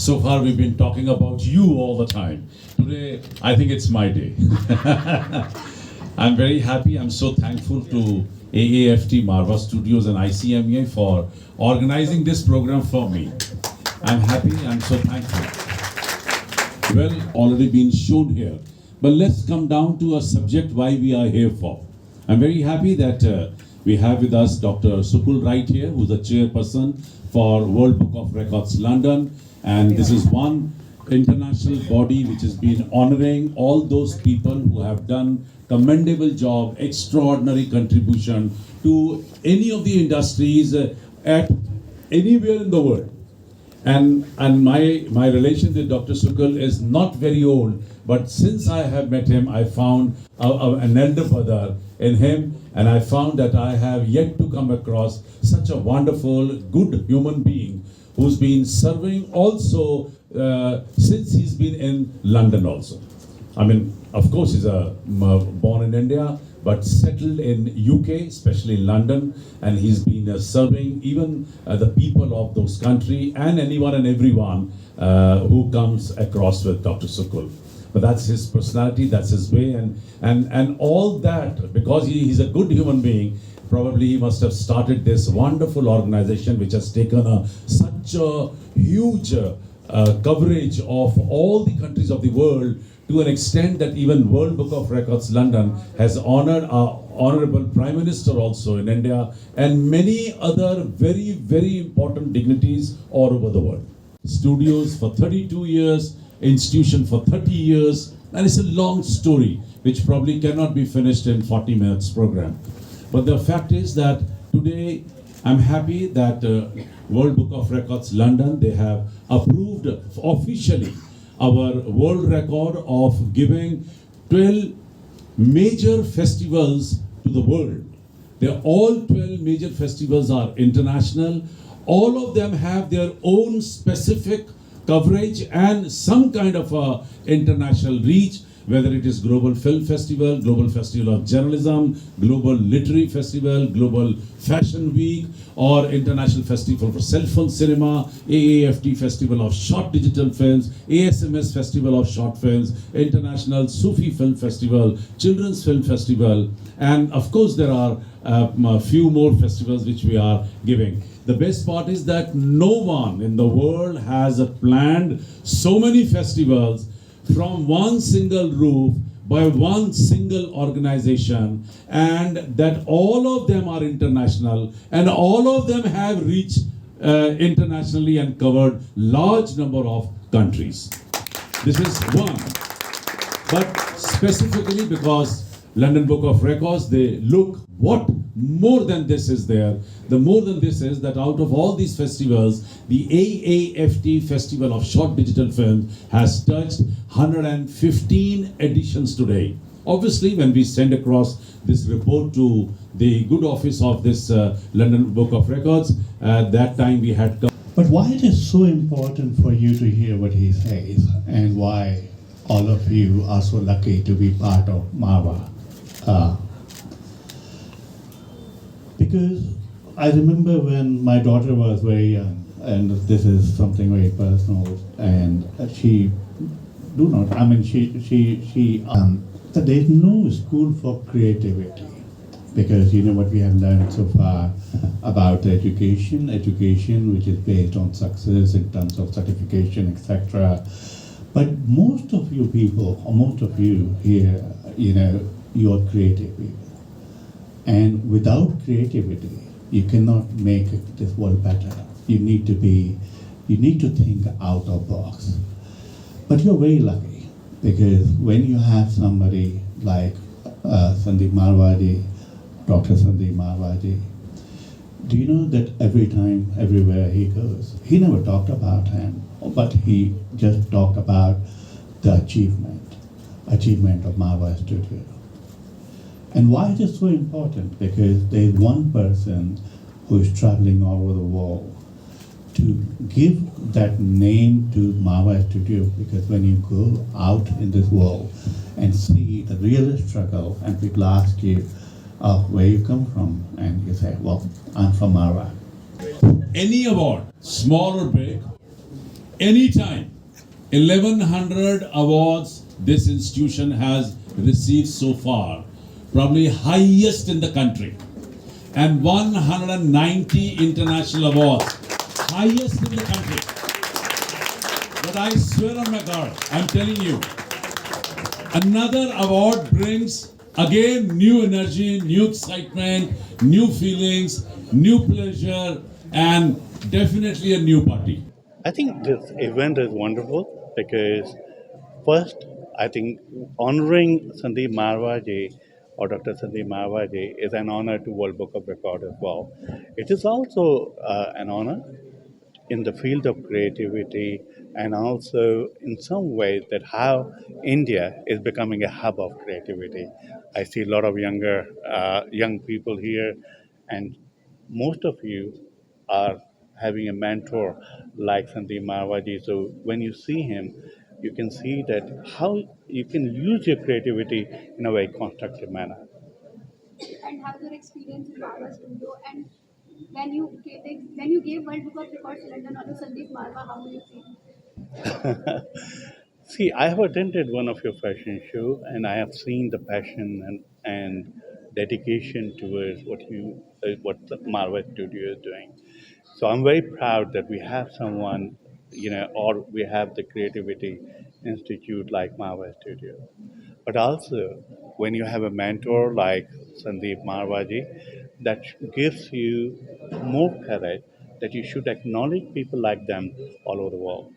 So far, we've been talking about you all the time. Today, I think it's my day. I'm very happy. I'm so thankful to AAFT Marwah Studios and ICMA for organizing this program for me. I'm happy. I'm so thankful. Well, already been shown here. But let's come down to a subject why we are here for. I'm very happy that we have with us Dr. Sukul right here, who's the chairperson for World Book of Records London. And this is one international body which has been honoring all those people who have done commendable job, extraordinary contribution to any of the industries at anywhere in the world. And my relation with Dr. Sukul is not very old, but since I have met him, I found an elder brother in him, and I found that I have yet to come across such a wonderful, good human being who's been serving also since he's been in London also. I mean, of course, he's born in India, but settled in UK, especially in London, and he's been serving even the people of those country and anyone and everyone who comes across with Dr. Sukul. But that's his personality, that's his way, and all that, because he's a good human being, probably he must have started this wonderful organization which has taken such a huge coverage of all the countries of the world, to an extent that even World Book of Records London has honored our Honorable Prime Minister also in India and many other very, very important dignitaries all over the world. Studios for 32 years, institution for 30 years, and it's a long story which probably cannot be finished in 40 minutes program. But the fact is that today I'm happy that World Book of Records London, they have approved officially our world record of giving 12 major festivals to the world. They're all 12 major festivals are international. All of them have their own specific coverage and some kind of international reach, whether it is Global Film Festival, Global Festival of Journalism, Global Literary Festival, Global Fashion Week, or International Festival for Cell Phone Cinema, AAFT Festival of Short Digital Films, ASMS Festival of Short Films, International Sufi Film Festival, Children's Film Festival, and of course there are a few more festivals which we are giving. The best part is that no one in the world has planned so many festivals from one single roof by one single organization, and that all of them are international and all of them have reached internationally and covered large number of countries. This is one. But specifically because London Book of Records, they look what more than this is there. The more than this is that out of all these festivals, the AAFT Festival of Short Digital Films has touched 115 editions today. Obviously, when we send across this report to the good office of this London Book of Records, that time we had come. But why it is so important for you to hear what he says, and why all of you are so lucky to be part of Marwah? Because I remember when my daughter was very young, and this is something very personal, and she that there is no school for creativity, because you know what we have learned so far about education which is based on success in terms of certification, etc. But most of you people, or most of you here, you know, you are creative people. And without creativity, you cannot make this world better. You need to think out of the box. But you're very lucky, because when you have somebody like Sandeep Marwah, Dr. Sandeep Marwah, do you know that every time, everywhere he goes, he never talked about him, but he just talked about the achievement of Marwah Studio. And why it is so important? Because there is one person who is traveling all over the world to give that name to Marwah Studio, because when you go out in this world and see the real struggle, and people ask you where you come from, and you say, well, I'm from Marwah. Any award, small or big, anytime. 1100 awards this institution has received so far, probably highest in the country, and 190 international awards, highest in the country. But I swear on my God, I'm telling you, another award brings again new energy, new excitement, new feelings, new pleasure, and definitely a new party. I think this event is wonderful because first, I think honoring Sandeep Marwah ji or Dr. Sandeep Marwah ji is an honor to World Book of Record as well. It is also an honor in the field of creativity and also in some ways that how India is becoming a hub of creativity. I see a lot of young people here, and most of you are having a mentor like Sandeep Marwaji. So when you see him, you can see that how you can use your creativity in a very constructive manner. And how's your experience in Marwa Studio? And when you gave World Book of Records in London to Sandeep Marwa, how do you feel? See, I have attended one of your fashion show, and I have seen the passion and dedication towards what the Marvel Studio is doing. So I'm very proud that we have someone, or we have the Creativity Institute like Marvel Studio. But also, when you have a mentor like Sandeep Marwaji, that gives you more courage that you should acknowledge people like them all over the world.